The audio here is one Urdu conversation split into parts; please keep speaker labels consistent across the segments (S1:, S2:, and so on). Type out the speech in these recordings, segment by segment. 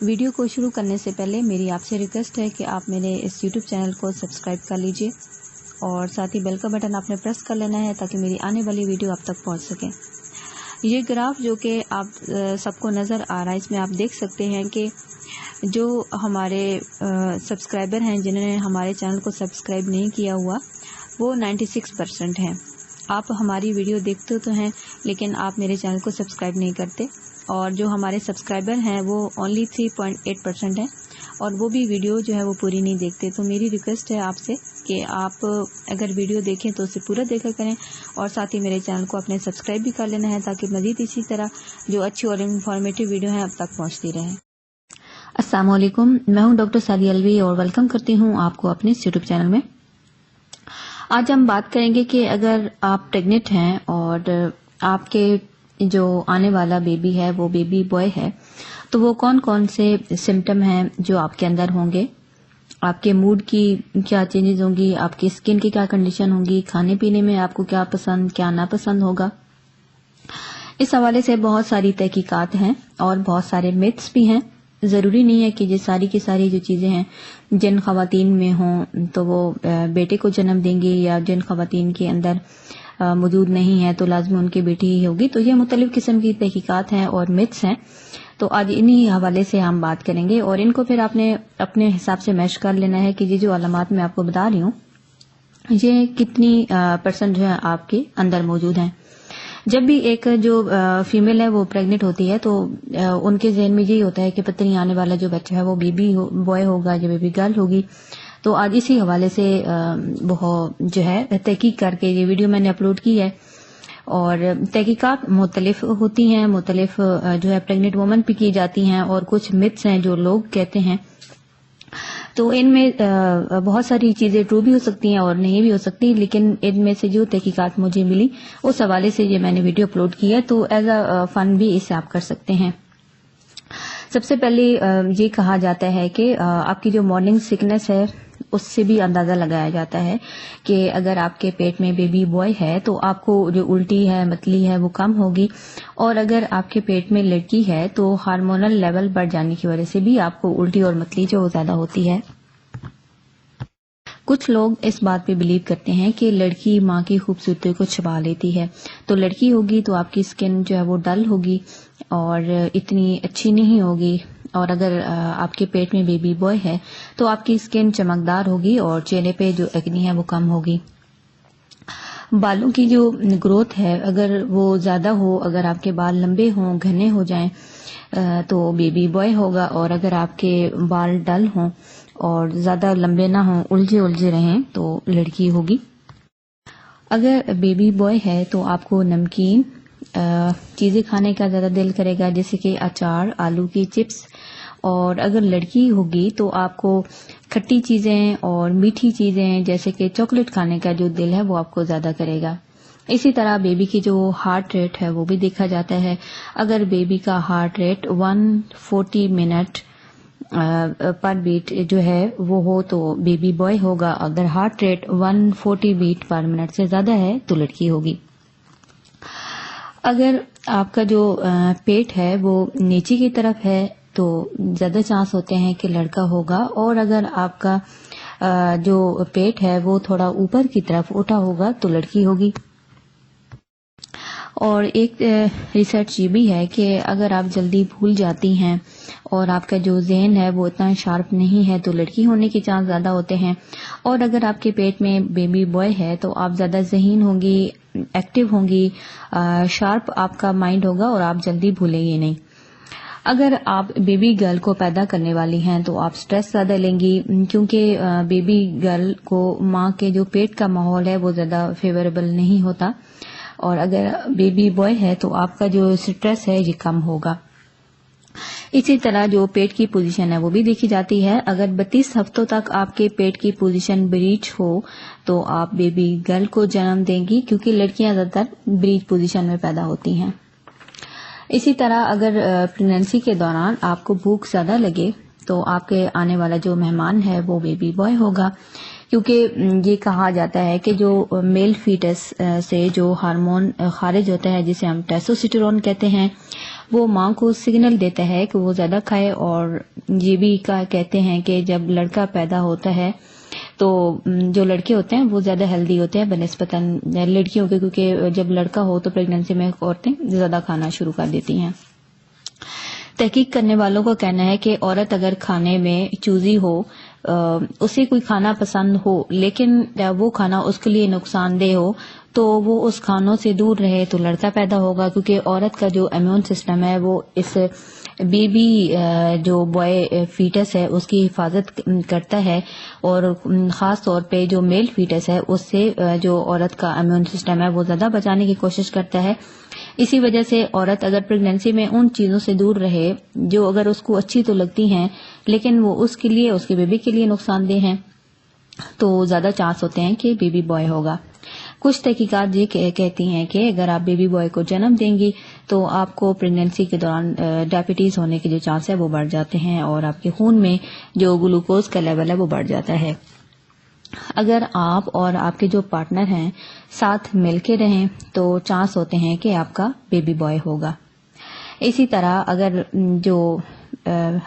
S1: ویڈیو کو شروع کرنے سے پہلے میری آپ سے ریکویسٹ ہے کہ آپ میرے اس یوٹیوب چینل کو سبسکرائب کر لیجئے اور ساتھ ہی بیل کا بٹن آپ نے پریس کر لینا ہے تاکہ میری آنے والی ویڈیو آپ تک پہنچ سکے۔ یہ گراف جو کہ آپ سب کو نظر آ رہا ہے، اس میں آپ دیکھ سکتے ہیں کہ جو ہمارے سبسکرائبر ہیں جنہوں نے ہمارے چینل کو سبسکرائب نہیں کیا ہوا وہ 96% ہیں۔ آپ ہماری ویڈیو دیکھتے تو ہیں لیکن آپ میرے چینل کو سبسکرائب نہیں کرتے، اور جو ہمارے سبسکرائبر ہیں وہ اونلی 3.8% ہیں اور وہ بھی ویڈیو جو ہے وہ پوری نہیں دیکھتے۔ تو میری ریکویسٹ ہے آپ سے کہ آپ اگر ویڈیو دیکھیں تو اسے پورا دیکھا کریں اور ساتھ ہی میرے چینل کو اپنے سبسکرائب بھی کر لینا ہے تاکہ مزید اسی طرح جو اچھی اور انفارمیٹیو ویڈیو ہیں اب تک پہنچتی رہیں۔ السلام علیکم، میں ہوں ڈاکٹر سعدیہ الوی اور ویلکم کرتی ہوں آپ کو اپنے یوٹیوب چینل میں۔ آج ہم بات کریں گے کہ اگر آپ پریگننٹ ہیں اور آپ کے جو آنے والا بیبی ہے وہ بیبی بوائے ہے تو وہ کون کون سے سمٹم ہیں جو آپ کے اندر ہوں گے، آپ کے موڈ کی کیا چینجز ہوں گی، آپ کی اسکن کی کیا کنڈیشن ہوں گی، کھانے پینے میں آپ کو کیا پسند کیا ناپسند ہوگا۔ اس حوالے سے بہت ساری تحقیقات ہیں اور بہت سارے میتھس بھی ہیں۔ ضروری نہیں ہے کہ یہ ساری کی ساری جو چیزیں ہیں جن خواتین میں ہوں تو وہ بیٹے کو جنم دیں گی، یا جن خواتین کے اندر موجود نہیں ہے تو لازمی ان کی بیٹی ہی ہوگی۔ تو یہ مختلف قسم کی تحقیقات ہیں اور میتھس ہیں، تو آج انہی حوالے سے ہم بات کریں گے اور ان کو پھر آپ نے اپنے حساب سے میش کر لینا ہے کہ یہ جو علامات میں آپ کو بتا رہی ہوں یہ کتنی پرسنٹ جو ہے آپ کے اندر موجود ہیں۔ جب بھی ایک جو فیمیل ہے وہ پریگننٹ ہوتی ہے تو ان کے ذہن میں یہی ہوتا ہے کہ پتہ نہیں آنے والا جو بچہ ہے وہ بیبی بوائے ہوگا یا بیبی گرل ہوگی۔ تو آج اسی حوالے سے وہ جو ہے تحقیق کر کے یہ ویڈیو میں نے اپلوڈ کی ہے، اور تحقیقات مختلف ہوتی ہیں، مختلف جو ہے پریگننٹ وومن پہ کی جاتی ہیں، اور کچھ متس ہیں جو لوگ کہتے ہیں، تو ان میں بہت ساری چیزیں ٹرو بھی ہو سکتی ہیں اور نہیں بھی ہو سکتی، لیکن ان میں سے جو تحقیقات مجھے ملی اس حوالے سے یہ میں نے ویڈیو اپلوڈ کی ہے، تو ایز اے فن بھی اسے آپ کر سکتے ہیں۔ سب سے پہلے یہ کہا جاتا ہے کہ آپ کی جو مارننگ سکنس ہے اس سے بھی اندازہ لگایا جاتا ہے کہ اگر آپ کے پیٹ میں بیبی بوائے ہے تو آپ کو جو الٹی ہے متلی ہے وہ کم ہوگی، اور اگر آپ کے پیٹ میں لڑکی ہے تو ہارمونل لیول بڑھ جانے کی وجہ سے بھی آپ کو الٹی اور متلی جو زیادہ ہوتی ہے۔ کچھ لوگ اس بات پہ بلیو کرتے ہیں کہ لڑکی ماں کی خوبصورتی کو چھپا لیتی ہے، تو لڑکی ہوگی تو آپ کی اسکن جو ہے وہ ڈل ہوگی اور اتنی اچھی نہیں ہوگی، اور اگر آپ کے پیٹ میں بیبی بوائے ہے تو آپ کی اسکن چمکدار ہوگی اور چہرے پہ جو ایکنی ہے وہ کم ہوگی۔ بالوں کی جو گروتھ ہے اگر وہ زیادہ ہو، اگر آپ کے بال لمبے ہوں گھنے ہو جائیں تو بیبی بوائے ہوگا، اور اگر آپ کے بال ڈل ہوں اور زیادہ لمبے نہ ہوں الجھے رہیں تو لڑکی ہوگی۔ اگر بیبی بوائے ہے تو آپ کو نمکین چیزیں کھانے کا زیادہ دل کرے گا، جیسے کہ اچار، آلو کی چپس، اور اگر لڑکی ہوگی تو آپ کو کھٹی چیزیں اور میٹھی چیزیں جیسے کہ چاکلیٹ کھانے کا جو دل ہے وہ آپ کو زیادہ کرے گا۔ اسی طرح بیبی کی جو ہارٹ ریٹ ہے وہ بھی دیکھا جاتا ہے، اگر بیبی کا ہارٹ ریٹ 140 منٹ پر بیٹ جو ہے وہ ہو تو بیبی بوائے ہوگا، اگر heart rate 140 beat per minute سے زیادہ ہے تو لڑکی ہوگی۔ اگر آپ کا جو پیٹ ہے وہ نیچے کی طرف ہے تو زیادہ چانس ہوتے ہیں کہ لڑکا ہوگا، اور اگر آپ کا جو پیٹ ہے وہ تھوڑا اوپر کی طرف اٹھا ہوگا تو لڑکی ہوگی۔ اور ایک ریسرچ یہ بھی ہے کہ اگر آپ جلدی بھول جاتی ہیں اور آپ کا جو ذہن ہے وہ اتنا شارپ نہیں ہے تو لڑکی ہونے کے چانس زیادہ ہوتے ہیں، اور اگر آپ کے پیٹ میں بیبی بوائے ہے تو آپ زیادہ ذہین ہوں گی، ایکٹیو ہوں گی، شارپ آپ کا مائنڈ ہوگا اور آپ جلدی بھولیں گے نہیں۔ اگر آپ بیبی گرل کو پیدا کرنے والی ہیں تو آپ سٹریس زیادہ لیں گی، کیونکہ بیبی گرل کو ماں کے جو پیٹ کا ماحول ہے وہ زیادہ فیوریبل نہیں ہوتا، اور اگر بیبی بوائے ہے تو آپ کا جو سٹریس ہے یہ کم ہوگا۔ اسی طرح جو پیٹ کی پوزیشن ہے وہ بھی دیکھی جاتی ہے، اگر 32 ہفتوں تک آپ کے پیٹ کی پوزیشن بریچ ہو تو آپ بیبی گرل کو جنم دیں گی، کیونکہ لڑکیاں زیادہ تر بریچ پوزیشن میں پیدا ہوتی ہیں۔ اسی طرح اگر پریگننسی کے دوران آپ کو بھوک زیادہ لگے تو آپ کے آنے والا جو مہمان ہے وہ بیبی بوائے ہوگا، کیونکہ یہ کہا جاتا ہے کہ جو میل فیٹس سے جو ہارمون خارج ہوتا ہے جسے ہم ٹیسٹوسٹیرون کہتے ہیں وہ ماں کو سگنل دیتا ہے کہ وہ زیادہ کھائے. اور یہ بھی کہتے ہیں کہ جب لڑکا پیدا ہوتا ہے تو جو لڑکے ہوتے ہیں وہ زیادہ ہیلدی ہوتے ہیں بنسبتاً لڑکیوں کے، کیونکہ جب لڑکا ہو تو پریگنینسی میں عورتیں زیادہ کھانا شروع کر دیتی ہیں. تحقیق کرنے والوں کا کہنا ہے کہ عورت اگر کھانے میں چوزی ہو، اسے کوئی کھانا پسند ہو لیکن وہ کھانا اس کے لیے نقصان دہ ہو، تو وہ اس کھانوں سے دور رہے تو لڑکا پیدا ہوگا، کیونکہ عورت کا جو امیون سسٹم ہے وہ اس بیبی جو بوائے فیٹس ہے اس کی حفاظت کرتا ہے، اور خاص طور پہ جو میل فیٹس ہے اس سے جو عورت کا امیون سسٹم ہے وہ زیادہ بچانے کی کوشش کرتا ہے. اسی وجہ سے عورت اگر پریگنینسی میں ان چیزوں سے دور رہے جو اگر اس کو اچھی تو لگتی ہیں لیکن وہ اس کے لیے، اس کے بیبی کے لیے نقصان دہ ہیں، تو زیادہ چانس ہوتے ہیں کہ بیبی بوائے ہوگا. کچھ تحقیقات یہ کہتی ہیں کہ اگر آپ بیبی بوائے کو جنم دیں گی تو آپ کو پریگنینسی کے دوران ڈائبٹیز ہونے کے جو چانس ہے وہ بڑھ جاتے ہیں، اور آپ کے خون میں جو گلوکوز کا لیول ہے وہ بڑھ جاتا ہے. اگر آپ اور آپ کے جو پارٹنر ہیں ساتھ مل کے رہیں تو چانس ہوتے ہیں کہ آپ کا بیبی بوائے ہوگا. اسی طرح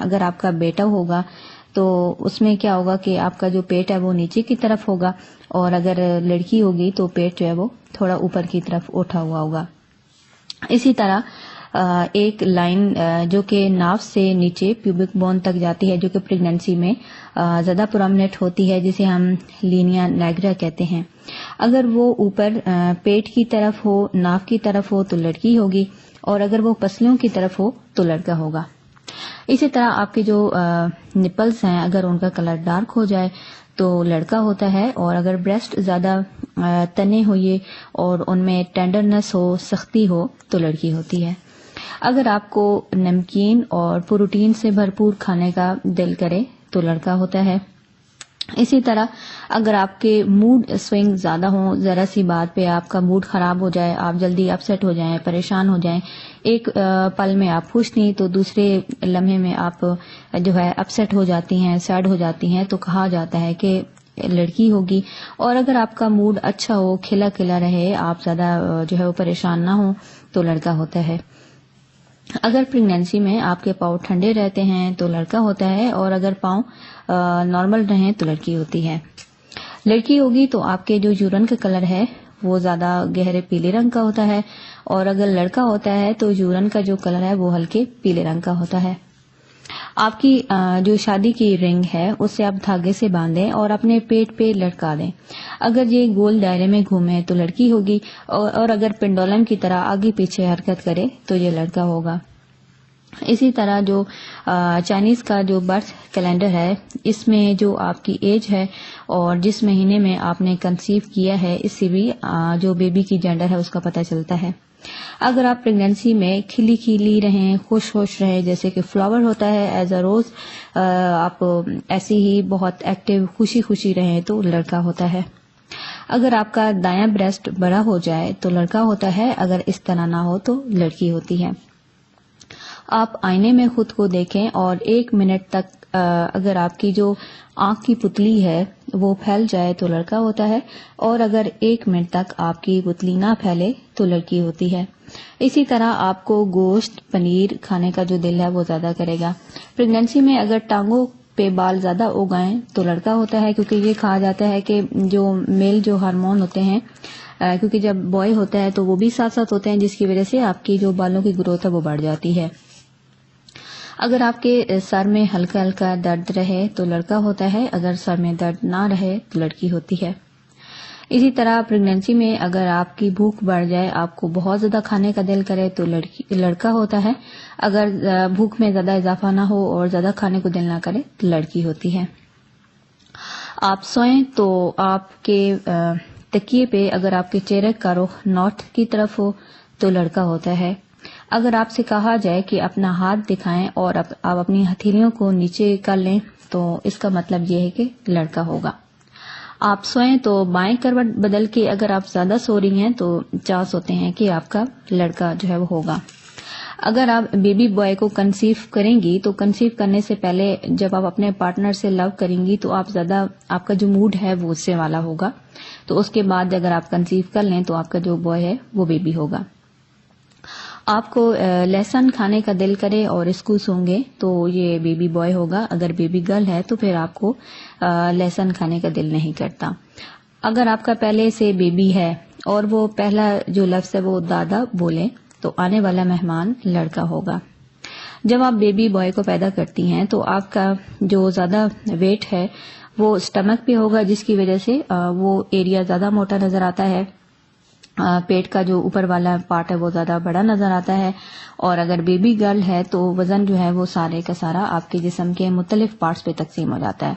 S1: اگر آپ کا بیٹا ہوگا تو اس میں کیا ہوگا کہ آپ کا جو پیٹ ہے وہ نیچے کی طرف ہوگا، اور اگر لڑکی ہوگی تو پیٹ جو ہے وہ تھوڑا اوپر کی طرف اٹھا ہوا ہوگا. اسی طرح ایک لائن جو کہ ناف سے نیچے پیوبک بون تک جاتی ہے، جو کہ پریگنینسی میں زیادہ پرومیننٹ ہوتی ہے، جسے ہم لینیا نیگرا کہتے ہیں. اگر وہ اوپر پیٹ کی طرف ہو، ناف کی طرف ہو تو لڑکی ہوگی، اور اگر وہ پسلیوں کی طرف ہو تو لڑکا ہوگا. اسی طرح آپ کے جو نپلز ہیں اگر ان کا کلر ڈارک ہو جائے تو لڑکا ہوتا ہے، اور اگر بریسٹ زیادہ تنے ہوئے اور ان میں ٹینڈرنس ہو، سختی ہو تو لڑکی ہوتی ہے. اگر آپ کو نمکین اور پروٹین سے بھرپور کھانے کا دل کرے تو لڑکا ہوتا ہے. اسی طرح اگر آپ کے موڈ سوئنگ زیادہ ہوں، ذرا سی بات پہ آپ کا موڈ خراب ہو جائے، آپ جلدی اپسیٹ ہو جائیں، پریشان ہو جائیں، ایک پل میں آپ خوش نہیں تو دوسرے لمحے میں آپ جو ہے اپسیٹ ہو جاتی ہیں، سیڈ ہو جاتی ہیں، تو کہا جاتا ہے کہ لڑکی ہوگی. اور اگر آپ کا موڈ اچھا ہو، کھلا کھلا رہے، آپ زیادہ جو ہے وہ پریشان نہ ہو تو لڑکا ہوتا ہے. اگر پریگنینسی میں آپ کے پاؤں ٹھنڈے رہتے ہیں تو لڑکا ہوتا ہے، اور اگر پاؤں نارمل رہیں تو لڑکی ہوتی ہے. لڑکی ہوگی تو آپ کے جو یورین کا کلر ہے وہ زیادہ گہرے پیلے رنگ کا ہوتا ہے، اور اگر لڑکا ہوتا ہے تو یورین کا جو کلر ہے وہ ہلکے پیلے رنگ کا ہوتا ہے. آپ کی جو شادی کی رنگ ہے اسے آپ دھاگے سے باندھیں اور اپنے پیٹ پہ لٹکا دیں. اگر یہ گول دائرے میں گھومے تو لڑکی ہوگی، اور اگر پنڈولم کی طرح آگے پیچھے حرکت کرے تو یہ لڑکا ہوگا. اسی طرح جو چائنیز کا جو برتھ کیلنڈر ہے اس میں جو آپ کی ایج ہے اور جس مہینے میں آپ نے کنسیو کیا ہے اس سے بھی جو بیبی کی جینڈر ہے اس کا پتہ چلتا ہے. اگر آپ پریگنینسی میں کھلی کھلی رہیں، خوش خوش رہیں، جیسے کہ فلاور ہوتا ہے ایز اے روز، آپ ایسے ہی بہت ایکٹیو خوشی خوشی رہیں تو لڑکا ہوتا ہے. اگر آپ کا دایاں بریسٹ بڑا ہو جائے تو لڑکا ہوتا ہے، اگر اس طرح نہ ہو تو لڑکی ہوتی ہے. آپ آئینے میں خود کو دیکھیں اور 1 منٹ تک اگر آپ کی جو آنکھ کی پتلی ہے وہ پھیل جائے تو لڑکا ہوتا ہے، اور اگر 1 منٹ تک آپ کی پتلی نہ پھیلے تو لڑکی ہوتی ہے. اسی طرح آپ کو گوشت، پنیر کھانے کا جو دل ہے وہ زیادہ کرے گا. پریگنینسی میں اگر ٹانگوں پہ بال زیادہ اگائیں تو لڑکا ہوتا ہے، کیونکہ یہ کہا جاتا ہے کہ جو میل جو ہارمون ہوتے ہیں، کیونکہ جب بوائے ہوتا ہے تو وہ بھی ساتھ ساتھ ہوتے ہیں، جس کی وجہ سے آپ کی جو بالوں کی گروتھ ہے وہ بڑھ جاتی ہے. اگر آپ کے سر میں ہلکا ہلکا درد رہے تو لڑکا ہوتا ہے، اگر سر میں درد نہ رہے تو لڑکی ہوتی ہے. اسی طرح پریگنینسی میں اگر آپ کی بھوک بڑھ جائے، آپ کو بہت زیادہ کھانے کا دل کرے تو لڑکا ہوتا ہے، اگر بھوک میں زیادہ اضافہ نہ ہو اور زیادہ کھانے کو دل نہ کرے تو لڑکی ہوتی ہے. آپ سوئیں تو آپ کے تکیے پہ اگر آپ کے چہرے کا رخ نارتھ کی طرف ہو تو لڑکا ہوتا ہے. اگر آپ سے کہا جائے کہ اپنا ہاتھ دکھائیں اور آپ اپنی ہتھیلیوں کو نیچے کر لیں تو اس کا مطلب یہ ہے کہ لڑکا ہوگا. آپ سوئیں تو بائیں کروٹ بدل کے اگر آپ زیادہ سو رہی ہیں تو چانس ہوتے ہیں کہ آپ کا لڑکا جو ہے وہ ہوگا. اگر آپ بیبی بوائے کو کنسیو کریں گی تو کنسیو کرنے سے پہلے جب آپ اپنے پارٹنر سے لو کریں گی تو آپ کا جو موڈ ہے وہ اس سے والا ہوگا، تو اس کے بعد اگر آپ کنسیو کر لیں تو آپ کا جو بوائے ہے وہ بیبی ہوگا. آپ کو لہسن کھانے کا دل کرے اور اس کو سونگے تو یہ بیبی بوائے ہوگا. اگر بیبی گرل ہے تو پھر آپ کو لہسن کھانے کا دل نہیں کرتا. اگر آپ کا پہلے سے بیبی ہے اور وہ پہلا جو لفظ ہے وہ دادا بولے تو آنے والا مہمان لڑکا ہوگا. جب آپ بیبی بوائے کو پیدا کرتی ہیں تو آپ کا جو زیادہ ویٹ ہے وہ اسٹمک پہ ہوگا، جس کی وجہ سے وہ ایریا زیادہ موٹا نظر آتا ہے. پیٹ کا جو اوپر والا پارٹ ہے وہ زیادہ بڑا نظر آتا ہے. اور اگر بیبی گرل ہے تو وزن جو ہے وہ سارے کا سارا آپ کے جسم کے مختلف پارٹس پہ تقسیم ہو جاتا ہے.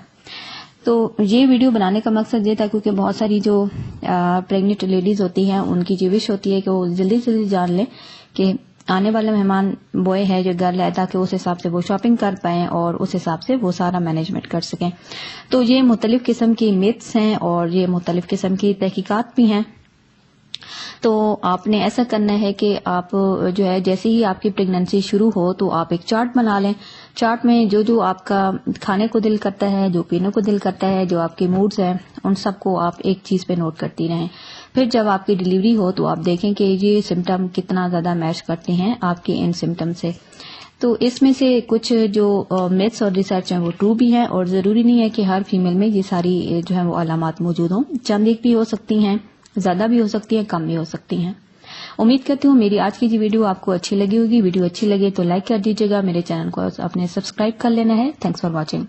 S1: تو یہ ویڈیو بنانے کا مقصد یہ تھا کیونکہ بہت ساری جو پریگننٹ لیڈیز ہوتی ہیں ان کی جو وش ہوتی ہے کہ وہ جلدی سے جلدی جان لیں کہ آنے والا مہمان بوائے ہے جو گرل ہے، تاکہ اس حساب سے وہ شاپنگ کر پائیں اور اس حساب سے وہ سارا مینجمنٹ کر سکیں. تو یہ مختلف قسم کی میتھس ہیں اور یہ مختلف قسم کی تحقیقات بھی ہیں. تو آپ نے ایسا کرنا ہے کہ آپ جو ہے جیسے ہی آپ کی پریگننسی شروع ہو تو آپ ایک چارٹ بنا لیں. چارٹ میں جو آپ کا کھانے کو دل کرتا ہے، جو پینے کو دل کرتا ہے، جو آپ کے موڈز ہیں، ان سب کو آپ ایک چیز پہ نوٹ کرتی رہیں. پھر جب آپ کی ڈیلیوری ہو تو آپ دیکھیں کہ یہ سمٹم کتنا زیادہ میچ کرتے ہیں آپ کے ان سمٹم سے. تو اس میں سے کچھ جو میتھس اور ریسرچ ہیں وہ ٹرو بھی ہیں، اور ضروری نہیں ہے کہ ہر فیمیل میں یہ ساری جو ہے وہ علامات موجود ہوں. چند ایک بھی ہو سکتی ہیں، زیادہ بھی ہو سکتی ہیں، کم بھی ہو سکتی ہیں. امید کرتی ہوں میری آج کی ویڈیو آپ کو اچھی لگی ہوگی. ویڈیو اچھی لگے تو لائک کر دیجیے گا. میرے چینل کو اپنے سبسکرائب کر لینا ہے. Thanks for watching.